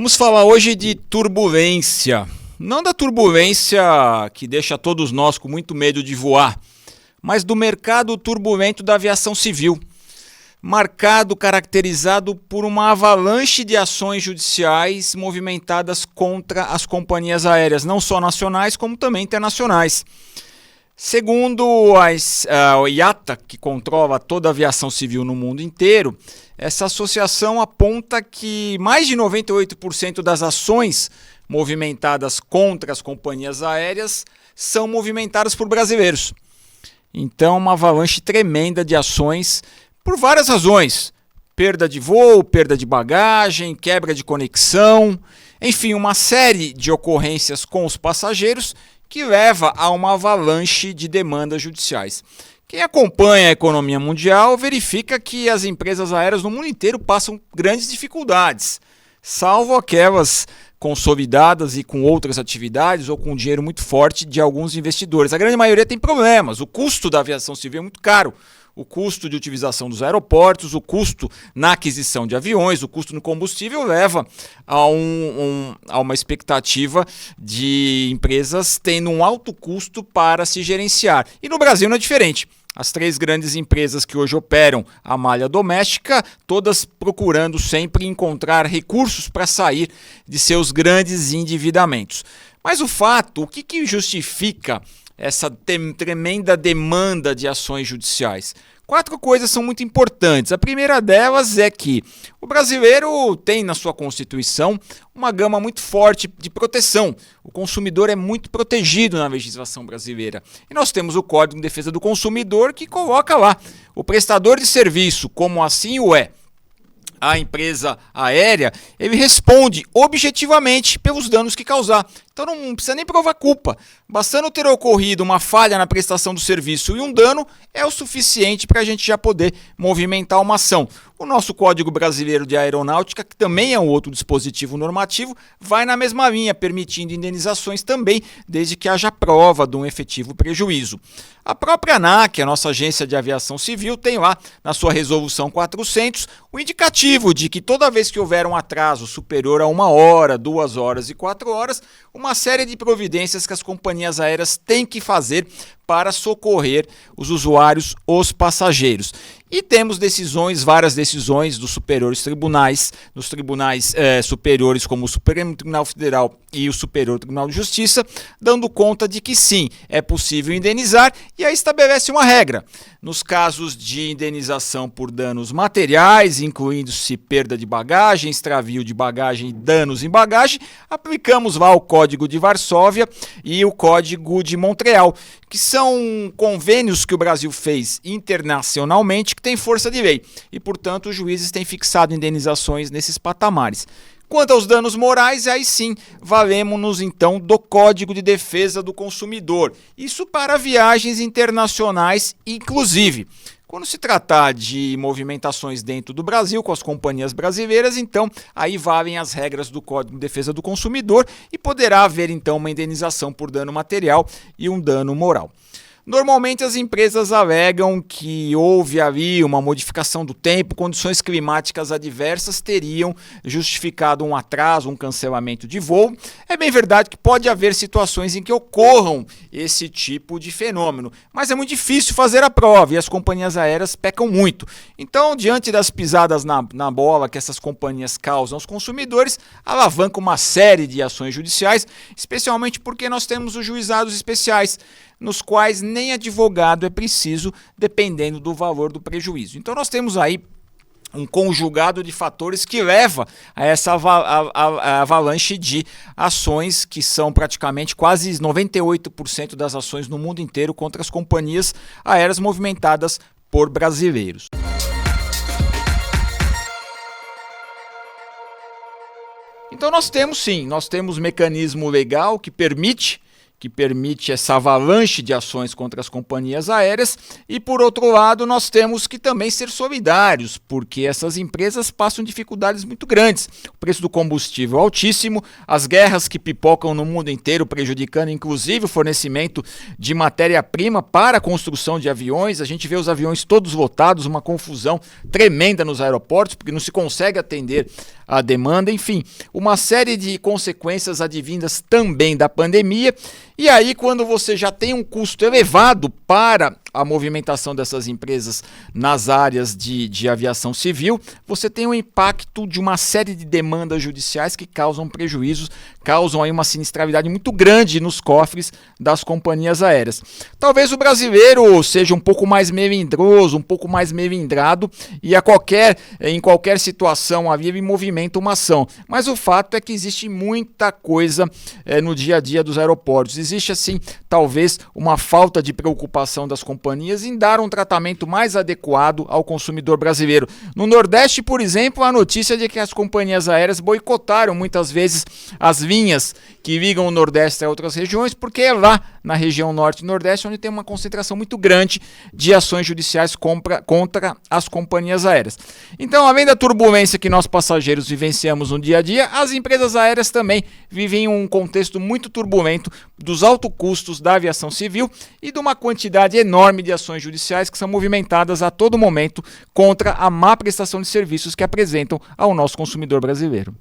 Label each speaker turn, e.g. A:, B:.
A: Vamos falar hoje de turbulência. Não da turbulência que deixa todos nós com muito medo de voar, mas do mercado turbulento da aviação civil, caracterizado por uma avalanche de ações judiciais movimentadas contra as companhias aéreas, não só nacionais como também internacionais. Segundo a IATA, que controla toda a aviação civil no mundo inteiro, essa associação aponta que mais de 98% das ações movimentadas contra as companhias aéreas são movimentadas por brasileiros. Então, uma avalanche tremenda de ações por várias razões: perda de voo, perda de bagagem, quebra de conexão, enfim, uma série de ocorrências com os passageiros que leva a uma avalanche de demandas judiciais. Quem acompanha a economia mundial verifica que as empresas aéreas no mundo inteiro passam grandes dificuldades, salvo aquelas consolidadas e com outras atividades ou com dinheiro muito forte de alguns investidores. A grande maioria tem problemas. O custo da aviação civil é muito caro. O custo de utilização dos aeroportos, o custo na aquisição de aviões, o custo no combustível leva a uma expectativa de empresas tendo um alto custo para se gerenciar. E no Brasil não é diferente. As três grandes empresas que hoje operam a malha doméstica, todas procurando sempre encontrar recursos para sair de seus grandes endividamentos. Mas o que justifica essa tremenda demanda de ações judiciais? 4 coisas são muito importantes. A primeira delas é que o brasileiro tem na sua Constituição uma gama muito forte de proteção. O consumidor é muito protegido na legislação brasileira. E nós temos o Código de Defesa do Consumidor que coloca lá o prestador de serviço, como assim o é a empresa aérea, ele responde objetivamente pelos danos que causar. Então não precisa nem provar culpa. Bastando ter ocorrido uma falha na prestação do serviço e um dano, é o suficiente para a gente já poder movimentar uma ação. O nosso Código Brasileiro de Aeronáutica, que também é um outro dispositivo normativo, vai na mesma linha, permitindo indenizações também, desde que haja prova de um efetivo prejuízo. A própria ANAC, a nossa agência de aviação civil, tem lá na sua resolução 400 o indicativo de que toda vez que houver um atraso superior a 1 hora, 2 horas e 4 horas, uma série de providências que as companhias aéreas têm que fazer para socorrer os usuários, os passageiros. E temos várias decisões dos superiores tribunais, dos tribunais superiores como o Supremo Tribunal Federal e o Superior Tribunal de Justiça, dando conta de que sim, é possível indenizar, e aí estabelece uma regra. Nos casos de indenização por danos materiais, incluindo-se perda de bagagem, extravio de bagagem e danos em bagagem, aplicamos lá o Código de Varsóvia e o Código de Montreal, que são convênios que o Brasil fez internacionalmente que têm força de lei e, portanto, os juízes têm fixado indenizações nesses patamares. Quanto aos danos morais, aí sim, valemos-nos então do Código de Defesa do Consumidor. Isso para viagens internacionais, inclusive. Quando se tratar de movimentações dentro do Brasil com as companhias brasileiras, então aí valem as regras do Código de Defesa do Consumidor e poderá haver então uma indenização por dano material e um dano moral. Normalmente as empresas alegam que houve ali uma modificação do tempo, condições climáticas adversas teriam justificado um atraso, um cancelamento de voo. É bem verdade que pode haver situações em que ocorram esse tipo de fenômeno, mas é muito difícil fazer a prova e as companhias aéreas pecam muito. Então, diante das pisadas na bola que essas companhias causam aos consumidores, alavancam uma série de ações judiciais, especialmente porque nós temos os juizados especiais, nos quais nem advogado é preciso, dependendo do valor do prejuízo. Então nós temos aí um conjugado de fatores que leva a essa avalanche de ações, que são praticamente quase 98% das ações no mundo inteiro contra as companhias aéreas movimentadas por brasileiros. Então nós temos mecanismo legal que permite que permite essa avalanche de ações contra as companhias aéreas, e por outro lado nós temos que também ser solidários, porque essas empresas passam dificuldades muito grandes. O preço do combustível altíssimo, as guerras que pipocam no mundo inteiro, prejudicando inclusive o fornecimento de matéria-prima para a construção de aviões. A gente vê os aviões todos lotados, uma confusão tremenda nos aeroportos, porque não se consegue atender a demanda. Enfim, uma série de consequências advindas também da pandemia. E aí, quando você já tem um custo elevado para a movimentação dessas empresas nas áreas de aviação civil, você tem um impacto de uma série de demandas judiciais que causam prejuízos, causam aí uma sinistralidade muito grande nos cofres das companhias aéreas. Talvez o brasileiro seja um pouco mais melindroso, um pouco mais melindrado, e em qualquer situação ali ele movimenta uma ação. Mas o fato é que existe muita coisa no dia a dia dos aeroportos. Existe, assim, talvez uma falta de preocupação das companhias em dar um tratamento mais adequado ao consumidor brasileiro. No Nordeste, por exemplo, a notícia de que as companhias aéreas boicotaram muitas vezes as linhas que ligam o Nordeste a outras regiões, porque é lá na região Norte e Nordeste onde tem uma concentração muito grande de ações judiciais contra as companhias aéreas. Então, além da turbulência que nós passageiros vivenciamos no dia a dia, as empresas aéreas também vivem um contexto muito turbulento dos altos custos da aviação civil e de uma quantidade enorme de ações judiciais que são movimentadas a todo momento contra a má prestação de serviços que apresentam ao nosso consumidor brasileiro.